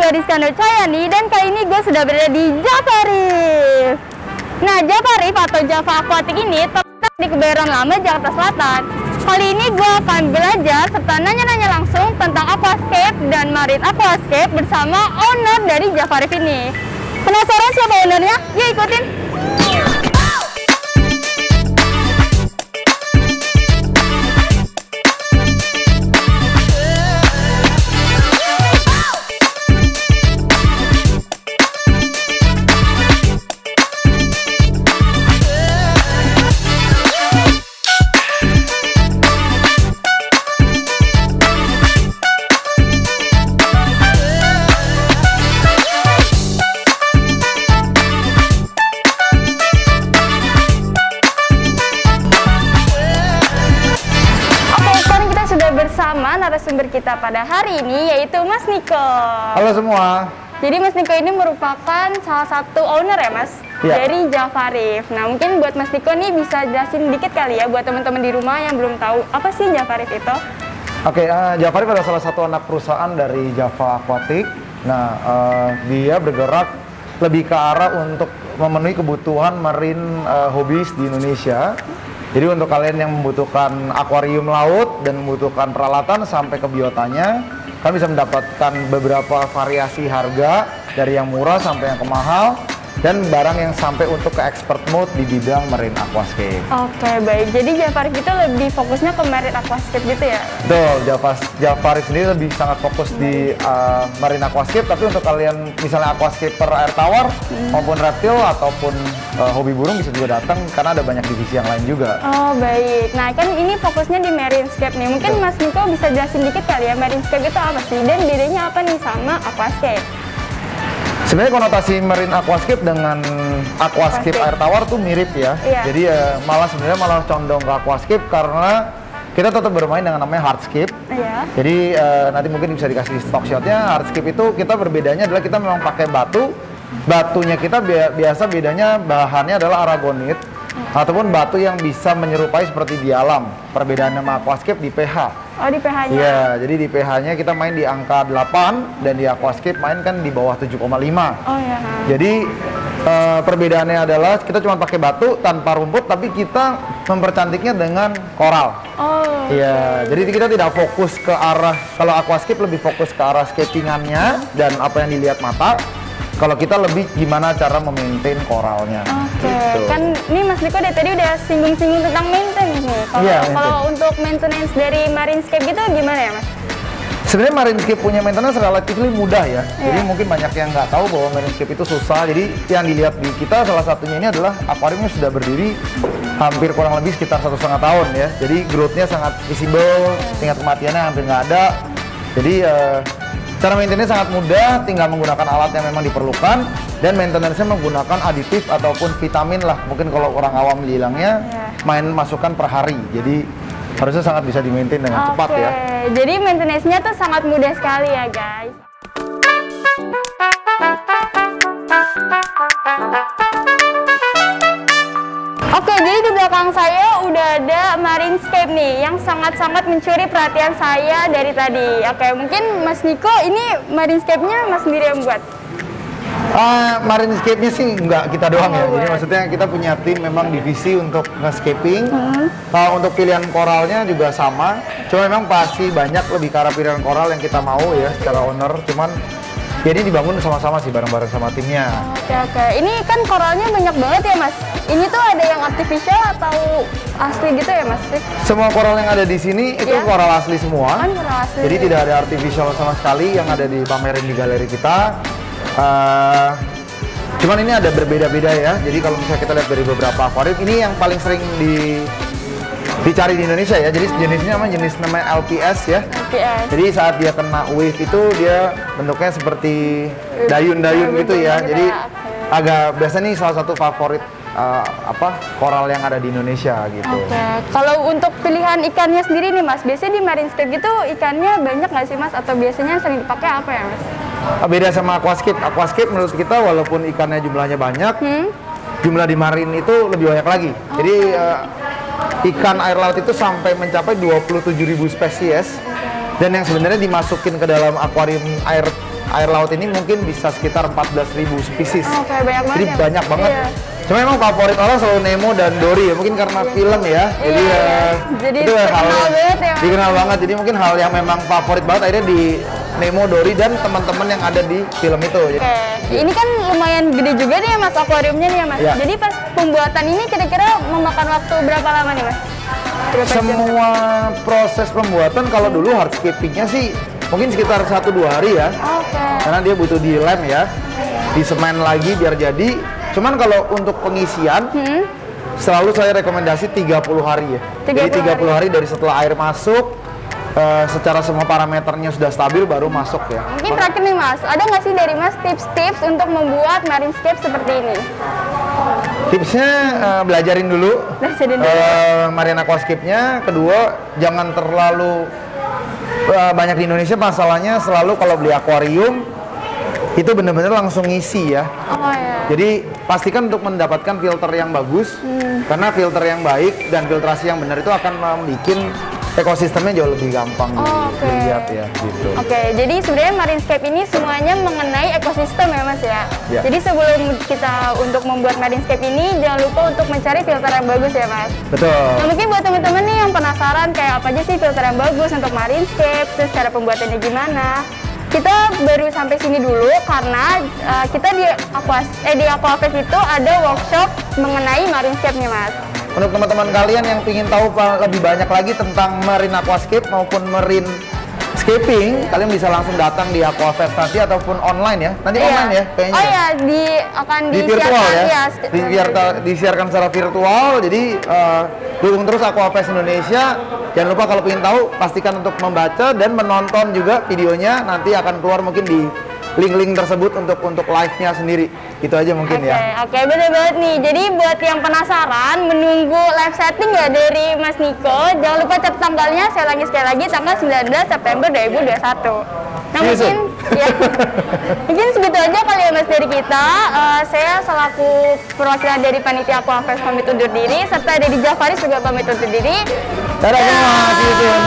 saya Rizka Nur Cahyani dan kali ini gue sudah berada di Java Reef. Nah, Java Reef atau Java Aquatic ini terletak di Kebayoran Lama, Jakarta Selatan. Kali ini gue akan belajar serta nanya-nanya langsung tentang aquascape dan marine aquascape bersama owner dari Java Reef ini. Penasaran siapa ownernya? Yuk ikutin! Bersama narasumber kita pada hari ini yaitu Mas Niko. Halo semua. Jadi Mas Niko ini merupakan salah satu owner ya Mas dari Java Reef. Nah mungkin buat Mas Niko nih bisa jelasin dikit kali ya buat teman-teman di rumah yang belum tahu apa sih Java Reef itu? Oke, Java Reef adalah salah satu anak perusahaan dari Java Aquatic. Nah dia bergerak lebih ke arah untuk memenuhi kebutuhan marine hobbies di Indonesia. Jadi untuk kalian yang membutuhkan akuarium laut dan membutuhkan peralatan sampai ke biotanya, kalian bisa mendapatkan beberapa variasi harga dari yang murah sampai yang ke mahal dan barang yang sampai untuk ke expert mode di bidang marine aquascape. Oke, baik. Jadi Java Reef itu lebih fokusnya ke marine aquascape gitu ya? Betul, Java Reef sendiri lebih sangat fokus di marine aquascape, tapi untuk kalian misalnya aquascaper air tawar maupun reptil ataupun hobi burung bisa juga datang karena ada banyak divisi yang lain juga. Oh baik, nah kan ini fokusnya di marinescape nih. Mungkin Mas Niko bisa jelasin dikit kali ya marinescape itu apa sih dan bedanya apa nih sama aquascape? Sebenarnya konotasi marine aquascape dengan aquascape air tawar tuh mirip ya. Jadi malah condong ke aquascape karena kita tetap bermain dengan namanya hardscape. Jadi nanti mungkin bisa dikasih stock shotnya. Hardscape itu kita berbedanya adalah kita memang pakai batu. Batunya kita biasa bedanya bahannya adalah aragonit ataupun batu yang bisa menyerupai seperti di alam. Perbedaannya sama aquascape di pH. Oh di pH-nya? Iya, jadi di pH-nya kita main di angka 8 dan di aquascape main kan di bawah 7,5. Oh iya. Jadi perbedaannya adalah kita cuma pakai batu tanpa rumput tapi kita mempercantiknya dengan koral. Oh. Iya, jadi kita tidak fokus ke arah, kalau aquascape lebih fokus ke arah scapingannya dan apa yang dilihat mata. Kalau kita lebih gimana cara memaintain koralnya. Oke, kan ini Mas Niko dari tadi udah singgung-singgung tentang maintenance nih. Kalau untuk maintenance dari marinescape gitu gimana ya Mas? Sebenarnya marinescape punya maintenance relatif mudah ya. Jadi mungkin banyak yang nggak tahu bahwa marinescape itu susah. Jadi yang dilihat di kita salah satunya ini adalah akuariumnya sudah berdiri hampir kurang lebih sekitar 1,5 tahun ya. Jadi growth-nya sangat visible, tingkat kematiannya hampir nggak ada. Jadi cara maintenance sangat mudah, tinggal menggunakan alat yang memang diperlukan dan maintenance-nya menggunakan aditif ataupun vitamin lah. Mungkin kalau orang awam bilangnya masukkan per hari. Jadi harusnya sangat bisa di-maintain dengan cepat ya. Jadi maintenance-nya tuh sangat mudah sekali ya guys. Oke, jadi di belakang saya udah ada marinescape nih yang sangat-sangat mencuri perhatian saya dari tadi. Oke, mungkin Mas Niko ini marinescape-nya Mas sendiri yang buat? Marinescape-nya sih nggak kita doang ya. Jadi maksudnya kita punya tim memang divisi untuk nge-scaping. Untuk pilihan koralnya juga sama. Cuma memang pasti banyak lebih ke arah pilihan koral yang kita mau ya secara owner. Cuman jadi dibangun sama-sama sih bareng-bareng sama timnya. Oke. Ini kan koralnya banyak banget ya Mas. Ini tuh ada yang artificial atau asli gitu ya Mas? Semua koral yang ada di sini itu koral asli semua. Koral asli. Jadi tidak ada artificial sama sekali yang ada dipamerin di galeri kita. Cuman ini ada berbeda-beda ya. Jadi kalau misalnya kita lihat dari beberapa akuarium, ini yang paling sering dicari di Indonesia ya. Jadi jenisnya namanya LPS ya. LPS. Jadi saat dia kena wave itu dia bentuknya seperti dayun-dayun gitu ya. Jadi agak biasa nih salah satu favorit koral yang ada di Indonesia gitu. Kalau untuk pilihan ikannya sendiri nih Mas, biasanya di marinescape gitu ikannya banyak nggak sih Mas? Atau biasanya sering dipakai apa ya Mas? Beda sama aquascape. Aquascape menurut kita walaupun ikannya jumlahnya banyak, jumlah di marine itu lebih banyak lagi. Jadi ikan air laut itu sampai mencapai 27.000 spesies dan yang sebenarnya dimasukin ke dalam akuarium air air laut ini mungkin bisa sekitar 14.000 spesies. Oke, banyak banget. Jadi ya, banyak banget. Iya. Cuma emang favorit orang selalu Nemo dan Dory ya, mungkin karena film ya. Jadi Jadi itu hal terkenal banget ya, Mas. dikenal banget. Jadi mungkin hal yang memang favorit banget akhirnya di Nemo, Dory dan teman-teman yang ada di film itu. Oke, ini kan lumayan gede juga nih ya Mas akuariumnya nih ya Mas. Ya. Jadi pas pembuatan ini kira-kira memakan waktu berapa lama nih Mas? Berapa jam? Semua proses pembuatan kalau dulu hardscapingnya sih mungkin sekitar 1-2 hari ya. Oke. Karena dia butuh di lem ya, di semen lagi biar jadi. Cuman kalau untuk pengisian, selalu saya rekomendasi 30 hari ya. 30 Jadi 30 hari dari setelah air masuk, secara semua parameternya sudah stabil baru masuk ya. Mungkin terakhir nih Mas, ada nggak sih dari Mas tips-tips untuk membuat marinescape seperti ini? Tipsnya belajarin dulu Belajarin dulu. marine aquascape-nya. Kedua, jangan terlalu banyak di Indonesia masalahnya selalu kalau beli akuarium itu benar-benar langsung ngisi ya. Oh ya. Jadi pastikan untuk mendapatkan filter yang bagus, karena filter yang baik dan filtrasi yang benar itu akan membuat ekosistemnya jauh lebih gampang dilihat ya gitu. Oke, jadi sebenarnya marinescape ini semuanya mengenai ekosistem ya Mas ya. Ya. Jadi sebelum kita untuk membuat marinescape ini jangan lupa untuk mencari filter yang bagus ya Mas. Betul. Nah mungkin buat teman-teman nih yang penasaran kayak apa aja sih filter yang bagus untuk marinescape, terus cara pembuatannya gimana? Kita baru sampai sini dulu karena kita di Aquafest itu ada workshop mengenai marinescape nih Mas. Untuk teman-teman kalian yang ingin tahu lebih banyak lagi tentang marine aquascape maupun marine scaping, kalian bisa langsung datang di Aquafest nanti ataupun online ya. Nanti online ya kayaknya. Oh iya, akan di virtual ya. disiarkan. Disiarkan secara virtual. Jadi dukung terus Aquafest Indonesia. Jangan lupa kalau ingin tahu pastikan untuk membaca dan menonton juga videonya. Nanti akan keluar mungkin di link-link tersebut untuk live-nya sendiri. Itu aja mungkin ya. Oke, bener banget nih. Jadi buat yang penasaran menunggu live setting ya dari Mas Niko, jangan lupa catat tanggalnya. Saya sekali lagi tanggal 19 September 2021. Nah mungkin ya, mungkin segitu aja kali ya Mas dari kita. Saya selaku perwakilan dari panitia Aquafest pamit undur diri, serta dari Jafaris juga pamit undur diri. Dadah semua, see you soon.